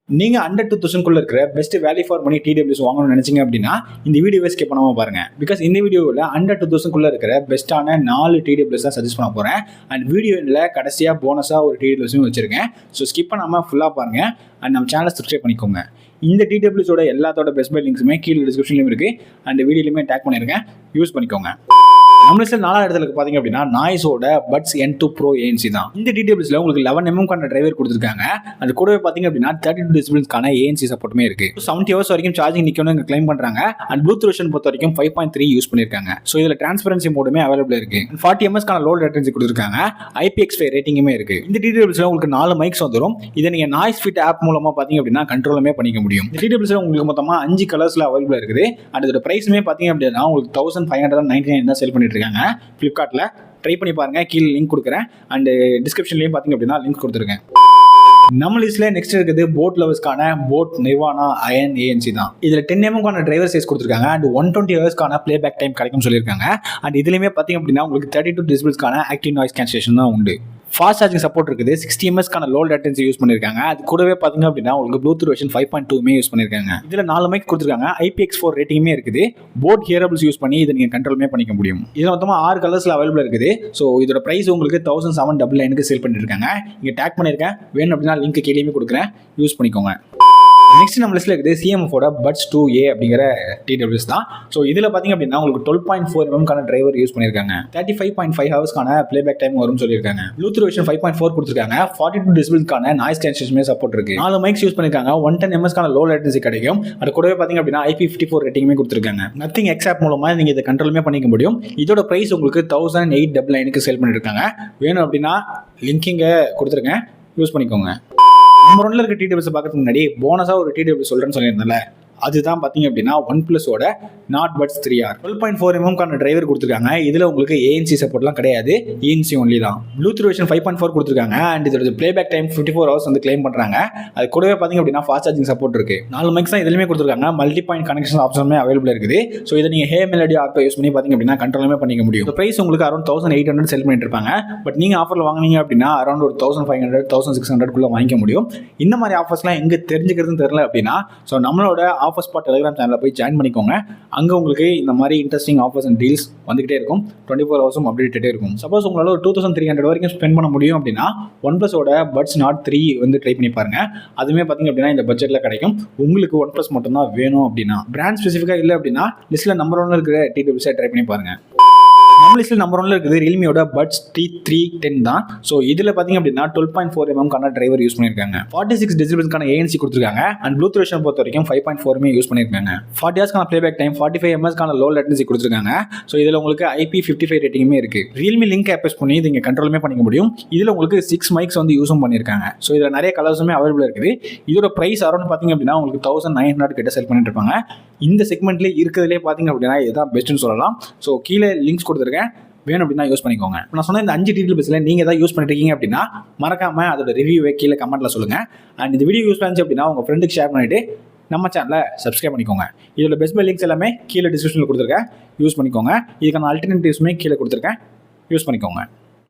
நீங்கள் அண்டர் 2000 இருக்கிற best value for money TWS வாங்கணும்னு நினைச்சீங்க அப்படின்னா இந்த வீடியோவை ஸ்கிப் பண்ணாமல் பாருங்க. பிகாஸ் இந்த வீடியோவில் அண்டர் 2000 இருக்கிற பெஸ்ட்டான 4 டிடபிள்யூஸ் தான் சஜஸ்ட் பண்ண போகிறேன். அண்ட் வீடியோவில் கடைசியாக போனஸாக ஒரு டிடபிள்யூஸும் வச்சிருக்கேன். ஸோ ஸ்கிப் பண்ணாமல் ஃபுல்லாக பாருங்க. அண்ட் நம்ம சேனலை சப்ஸ்கிரைப் பண்ணிக்கோங்க. இந்த டிடபிள்யூஸோட எல்லாத்தோட பெஸ்ட் பை லிங்க்ஸுமே கீழே டிஸ்கிரிப்ஷன்லையும் இருக்குது. அண்ட் வீடியோலையுமே டேக் பண்ணியிருக்கேன், யூஸ் பண்ணிக்கோங்க. நம்மளுக்கு 4வது இடத்துல பார்த்தீங்க அப்படின்னா நாய்ஸோட பட்ஸ் N2 Pro ANC தான். இந்த டிடபிள்யூஸ்ல உங்களுக்கு 11mm கான டிரைவர் கொடுத்துருக்காங்க. அது கூடவே பார்த்தீங்க அப்படின்னா 32 டெசிபிள்ஸ்க்கான ANC சப்போர்ட்டுமே இருக்கு. 70 hours வரைக்கும் சார்ஜிங் நிற்கணும்னு கிளைம் பண்றாங்க. அண்ட் ப்ளூடூத் வெர்ஷன் பொறுத்த வரைக்கும் 5.3 யூஸ் பண்ணிருக்காங்க. ஸோ இதில் டிரான்ஸ்பரன்சி மோடுமே அவைலபிள் இருக்கு. 40 ms கான லோ லேட்டன்சி கொடுத்துருக்காங்க. IPX5 ரேட்டிங்குமே இருக்கு. இந்த டிடபிள்யூஸ்ல உங்களுக்கு 4 மைக்ஸ் வந்துடும். இதை நீங்க நாய்ஸ் ஃபிட் ஆப் மூலமா பார்த்தீங்க அப்படின்னா கண்ட்ரோலுமே பண்ணிக்க முடியும். இந்த டிடபிள்யூஸ்ல உங்களுக்கு மொத்தமாக 5 கலர்ஸ்ல அவைலபிள் இருக்குது. அண்ட் இதோட பிரைஸுமே பார்த்தீங்க அப்படின்னா உங்களுக்கு 1599 தான் சேல் பண்ணிட்டு இருக்காங்க. ஃப்ளிப்கார்ட்டில் ட்ரை பண்ணி பாருங்க. கீழே லிங்க் கொடுக்குறேன். அண்ட் டிஸ்கிரிப்ஷன்லையும் பார்த்தீங்க அப்படின்னா லிங்க் கொடுத்துருக்கேன். நம்ம லிஸ்ட்ல நெக்ஸ்ட் இருக்குது போட் லவர்ஸ்க்கான போட் நிர்வாணா அயன் ANC தான். இதுல 10mm கான டிரைவர் சைஸ் கொடுத்துருக்காங்க. அண்ட் 120 ஹவர்ஸ்க்கான பிளே பேக் டைம் கிடைக்கும் சொல்லியிருக்காங்க. அண்ட் இதுலயுமே பார்த்தீங்க அப்படின்னா உங்களுக்கு 32 டெசிபிள்ஸ்க்கான ஆக்டிவ் நாய்ஸ் கேன்சலேஷன் தான் உண்டு. ஃபாஸ்ட் சார்ஜிங் சப்போர்ட் இருக்குது. 60 ms கான லோ லேட்டன்சி யூஸ் பண்ணிருக்காங்க. அது கூடவே பார்த்தீங்க அப்படின்னா உங்களுக்கு ப்ளூடூத் வெர்ஷன் 5.2 யூஸ் பண்ணிருக்காங்க. இதுல 4 மைக் கொடுத்துருக்காங்க. IPX4 ரேட்டிங்குமே இருக்குது. போட் ஹியரபிள்ஸ் யூஸ் பண்ணி இதை நீங்க கண்ட்ரோலுமே பண்ணிக்க முடியும். இது மொத்தமாக 6 கலர்ஸ்ல அவைலபிள் இருக்குது. ஸோ இதோட பிரைஸ் உங்களுக்கு 1799 சேல் பண்ணிட்டு இருக்காங்க. இங்க டேக் பண்ணிருக்கேன். வேணும் அப்படின்னா லிங்க் கீழேயுமே கொடுக்குறேன், யூஸ் பண்ணிக்கோங்க. நெக்ஸ்ட் நம்ம லிஸ்ட்ல இருக்குது CMFோட பட்ஸ் 2A அப்படிங்கிற டிடபிள்யூஸ் தான். ஸோ இதில் பார்த்தீங்க அப்படின்னா உங்களுக்கு 12.4mm கான டிரைவர் யூஸ் பண்ணியிருக்காங்க. 35.5 ஹவர்ஸ்க்கான பிளே பேக் டைம் வரும்னு சொல்லியிருக்காங்க. ப்ளூடூத் வெர்ஷன் 5.4 கொடுத்துருக்காங்க. 42 டெசிபிள்ஸ்க்கான நாய்ஸ் கேன்சலேஷனுமே சப்போர்ட் இருக்கு. 4 மைக்ஸ் யூஸ் பண்ணிருக்காங்க. 110 ms கான லோ லேட்டன்சி கிடைக்கும். அது கூடவே பார்த்தீங்க அப்படின்னா IP54 ரேட்டிங்குமே கொடுத்துருக்காங்க. நத்திங் எக்ஸ் ஆப் மூலமா நீங்க இதை கண்ட்ரோலுமே பண்ணிக்க முடியும். இதோட பிரைஸ் உங்களுக்கு 1899 சேல் பண்ணிருக்காங்க. வேணும் அப்படின்னா லிங்க் இங்க கொடுத்துருக்கேன், யூஸ் பண்ணிக்கோங்க. நம்ம ஒன்றில் இருக்க டிடபிள்யூஸ் பார்க்கறதுக்கு முன்னாடி போனஸாக ஒரு டிடபிள்யூ சொல்கிறேன்னு சொல்லியிருந்தேன்ல, அதுதான் பார்த்தீங்க அப்படின்னா OnePlusோட நாட் பட்ஸ் 3R 12.4mm கான டிரைவர் கொடுத்துருக்காங்க. இதில் உங்களுக்கு ANC சப்போர்ட்லாம் கிடையாது, ANC ஒன்லி தான். ப்ளூடூத் வெர்ஷன் 5.4 கொடுத்துருக்காங்க. அண்ட் இதோட பிளே பேக் டைம் 54 hours வந்து கிளைம் பண்ணுறாங்க. அது கூடவே பார்த்தீங்க அப்படின்னா ஃபாஸ்ட் சார்ஜிங் சப்போர்ட் இருக்கு. 4 மைக்ஸ் தான் இதுலையுமே கொடுத்துருக்காங்க. மல்டி பாயிண்ட் கனெக்ஷன் ஆப்ஷனுமே அவைலபிள் இருக்குது. ஸோ இதை நீங்கள் ஹே மெலடி ஆப்பை யூஸ் பண்ணி பார்த்தீங்க அப்படின்னா கண்ட்ரோலுமே பண்ணிக்க முடியும். ப்ரைஸ் உங்களுக்கு அரௌண்ட் 1800 செல் பண்ணிட்டு இருப்பாங்க. பட் நீங்கள் ஆஃபரில் வாங்கினீங்க அப்படின்னா அரௌண்ட் ஒரு 1500 1600 வாங்கிக்க முடியும். இந்த மாதிரி ஆஃபர்ஸ்லாம் எங்கே தெரிஞ்சுக்கிறதுன்னு தெரியல அப்படின்னா ஸோ நம்மளோட ஆஃபர் ஸ்பாட் டெலிகிராம் சேனலில் போய் ஜாயின் பண்ணிக்கோங்க. அங்கே உங்களுக்கு இந்த மாதிரி இன்ட்ரெஸ்டிங் ஆஃபர்ஸ் அண்ட் டீல்ஸ் வந்துகிட்டே இருக்கும். 24 hours அப்டேட்டே இருக்கும். சப்போஸ் உங்களால் ஒரு 2300 வரைக்கும் ஸ்பெண்ட் பண்ண முடியும் அப்படின்னா OnePlusோட பட்ஸ் நாட் 3 வந்து ட்ரை பண்ணி பாருங்க. அதுவுமே பார்த்தீங்க அப்படின்னா இந்த பட்ஜெட்டில் கிடைக்கும். உங்களுக்கு OnePlus மட்டும் தான் வேணும் அப்படின்னா, பிராண்ட் ஸ்பெசிஃபிக்காக இல்லை அப்படின்னா லிஸ்ட்டில் நம்பர் 1 இருக்கிற டிடபிள்யூஸை ட்ரை பண்ணி பாருங்க. நம்ம லிஸ்ட்டில் நம்பர் 1 இருக்குது ரியல்மியோட பட்ஸ் T310 தான். ஸோ இதில் பார்த்தீங்க அப்படின்னா 12.4mm கான டிரைவர் யூஸ் பண்ணியிருக்காங்க. 46 டெசிபிள்ஸ்க்கான ANC கொடுத்துருக்காங்க. அண்ட் ப்ளூடூத் வெர்ஷன் பொறுத்த வரைக்கும் 5.4 யூஸ் பண்ணியிருக்காங்க. 40 hours கான பிளே பேக் டைம், 45 ms கான லோ லேட்டன்சி கொடுத்துருக்காங்க. ஸோ இதில் உங்களுக்கு IP55 ரேட்டிங்குமே இருக்கு. ரியல்மி லிங்க் ஆப் யூஸ் பண்ணி நீங்கள் கண்ட்ரோலுமே பண்ணிக்க முடியும். இதில் உங்களுக்கு 6 மைக்ஸ் வந்து யூஸும் பண்ணியிருக்காங்க. ஸோ இதில் நிறைய கலர்ஸுமே அவைலபிள் இருக்குது. இதோட பிரைஸ் அரௌண்ட் பார்த்தீங்க அப்படின்னா உங்களுக்கு 1900 கிட்ட செல் பண்ணிட்டு இருப்பாங்க. இந்த செக்மெண்ட்லேயே இருக்கிறதுலே பார்த்தீங்க அப்படின்னா இதுதான் பெஸ்ட்னு சொல்லலாம். ஸோ கீழே லிங்க்ஸ் கொடுத்துருக்கேன், வேணும் அப்படின்னா யூஸ் பண்ணிக்கோங்க. நான் சொன்ன இந்த 5 டிடபிள்யூஸ்ல நீங்க ஏதாவது யூஸ் பண்ணிட்டு இருக்கீங்க அப்படின்னா மறக்காம அதோட ரிவ்யூவை கீழே கமெண்ட்ல சொல்லுங்க. அண்ட் இந்த வீடியோ யூஸ் பண்ணிச்சு அப்படின்னா உங்க ஃப்ரெண்டுக்கு ஷேர் பண்ணிட்டு நம்ம சேனலை சப்ஸ்கிரைப் பண்ணிக்கோங்க. இதோட பெஸ்ட் பை லிங்க்ஸ் எல்லாமே கீழே டிஸ்கிரிப்ஷனில் கொடுத்துருக்கேன், யூஸ் பண்ணிக்கோங்க. இதுக்கான ஆல்டர்னேட்டிவ்ஸுமே கீழே கொடுத்துருக்கேன், யூஸ் பண்ணிக்கோங்க.